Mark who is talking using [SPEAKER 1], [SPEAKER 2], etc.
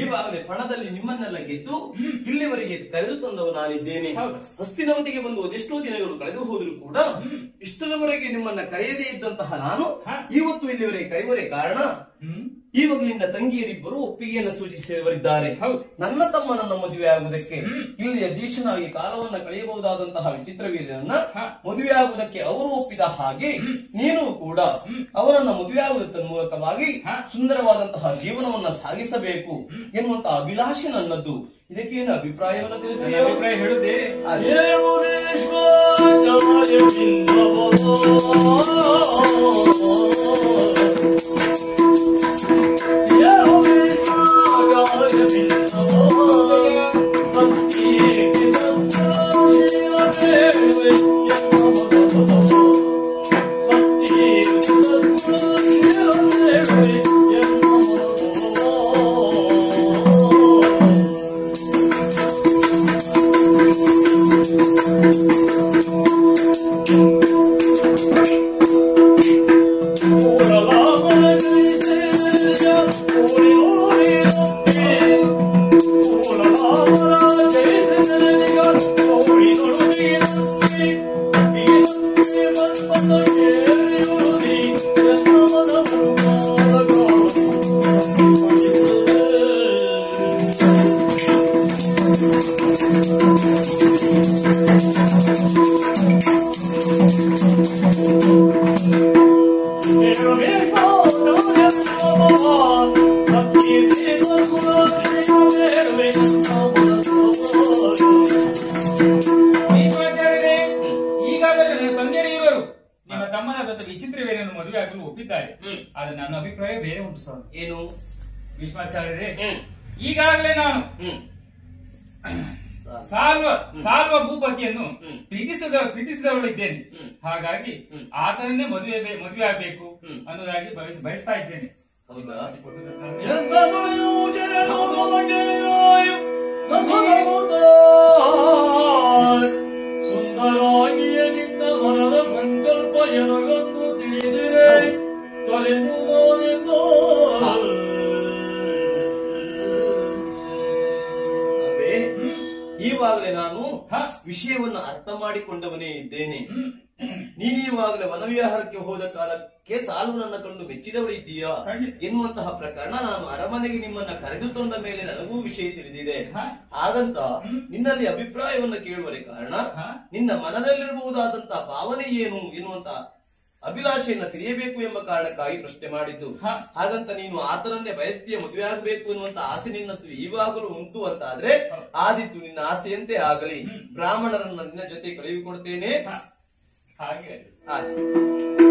[SPEAKER 1] ಈವಾಗಲೇ ಪಣದಲ್ಲಿ ನಿಮ್ಮನ್ನೆಲ್ಲ ಗೆದ್ದು ಇಲ್ಲಿವರೆಗೆ ಕರೆದು ತಂದವ ನಾನಿದ್ದೇನೆ. ಹಸ್ತಿನವತಿಗೆ ಬಂದು ಅದೆಷ್ಟೋ ದಿನಗಳು ಕಳೆದು ಹೋದರೂ ಕೂಡ ಇಷ್ಟರವರೆಗೆ ನಿಮ್ಮನ್ನ ಕರೆಯದೇ ಇದ್ದಂತಹ ನಾನು ಇವತ್ತು ಇಲ್ಲಿವರೆಗೆ ಕರೆಯುವರೆ ಕಾರಣ ಇವಾಗ ನಿನ್ನ ತಂಗಿಯರಿಬ್ಬರು ಒಪ್ಪಿಗೆಯನ್ನು ಸೂಚಿಸಿದವರಿದ್ದಾರೆ. ನನ್ನ ತಮ್ಮನನ್ನ ಮದುವೆ ಆಗುವುದಕ್ಕೆ ಇಲ್ಲಿಯ ದೇಶನಾಗಿ ಕಾಲವನ್ನ ಕಳೆಯಬಹುದಾದಂತಹ ವಿಚಿತ್ರ ವೀರ್ಯನನ್ನ ಮದುವೆ ಆಗುವುದಕ್ಕೆ ಅವರು ಒಪ್ಪಿದ ಹಾಗೆ ನೀನು ಕೂಡ ಅವರನ್ನ ಮದುವೆ ಆಗುವುದರ ಮೂಲಕವಾಗಿ ಸುಂದರವಾದಂತಹ ಜೀವನವನ್ನ ಸಾಗಿಸಬೇಕು ಎನ್ನುವಂತಹ ಅಭಿಲಾಷೆ ನನ್ನದ್ದು. ಇದಕ್ಕೇನು ಅಭಿಪ್ರಾಯವನ್ನು ತಿಳಿಸಿದೆ?
[SPEAKER 2] ಅಭಿಪ್ರಾಯ ಹೇಳುದೇ ವಿಚಿತ್ರವೇನೆಯನ್ನು ಮದುವೆ ಆಗಲು ಒಪ್ಪಿದ್ದಾರೆ. ಆದ್ರೆ ನನ್ನ ಅಭಿಪ್ರಾಯ ಬೇರೆ ಉಂಟು ಸರ್.
[SPEAKER 1] ಏನು?
[SPEAKER 2] ಭೀಷ್ಮಾಚಾರ್ಯರೇ, ಈಗಾಗಲೇ ನಾನು ಸಾಲ್ವ ಭೂಪತಿಯನ್ನು ಪ್ರೀತಿಸಿದವಳಿದ್ದೇನೆ. ಹಾಗಾಗಿ ಆತನನ್ನೇ ಮದುವೆ ಆಗಬೇಕು ಅನ್ನೋದಾಗಿ ಬಯಸ್ತಾ ಇದ್ದೇನೆ.
[SPEAKER 3] ಸುಂದರಾಗಿಯೇ ನಿನ್ನ ಮನದ ಸಂಕಲ್ಪ ಎನಗಂದು ತಿಳಿದಿರೆ ತೊರೆನುವುದೋ.
[SPEAKER 1] ಈವಾಗಲೇ ನಾನು ವಿಷಯವನ್ನು ಅರ್ಥ ಮಾಡಿಕೊಂಡವನೇ ಇದ್ದೇನೆ. ನೀನೀವಾಗಲೇ ವನವಿಹಾರಕ್ಕೆ ಹೋದ ಕಾಲಕ್ಕೆ ಸಾಲ್ವನನ್ನ ಕಂಡು ಮೆಚ್ಚಿದವಳಿದ್ದೀಯಾ ಎನ್ನುವಂತಹ ಪ್ರಕರಣ ನಾನು ಅರಮನೆಗೆ ನಿಮ್ಮನ್ನ ಕರೆದು ತಂದ ಮೇಲೆ ನನಗೂ ವಿಷಯ ತಿಳಿದಿದೆ. ಹಾಗಂತ ನಿನ್ನಲ್ಲಿ ಅಭಿಪ್ರಾಯವನ್ನ ಕೇಳುವರೆ ಕಾರಣ ನಿನ್ನ ಮನದಲ್ಲಿರಬಹುದಾದಂತಹ ಭಾವನೆ ಏನು ಎನ್ನುವಂತಹ ಅಭಿಲಾಷೆಯನ್ನ ತಿಳಿಯಬೇಕು ಎಂಬ ಕಾರಣಕ್ಕಾಗಿ ಪ್ರಶ್ನೆ ಮಾಡಿದ್ದು. ಹಾಗಂತ ನೀನು ಆತನನ್ನೇ ಬಯಸ್ತೀಯ, ಮದುವೆ ಆಗಬೇಕು ಎನ್ನುವಂತ ಆಸೆ ನಿನ್ನದ್ದು ಈವಾಗಲೂ ಉಂಟು ಅಂತ ಆದ್ರೆ ಆದಿತ್ತು, ನಿನ್ನ ಆಸೆಯಂತೆ ಆಗಲಿ. ಬ್ರಾಹ್ಮಣರನ್ನ ನಿನ್ನ ಜೊತೆ ಕಳುಹಿಕೊಡ್ತೇನೆ.
[SPEAKER 2] ಹಾಗೆ
[SPEAKER 1] ಆಯ್ತು.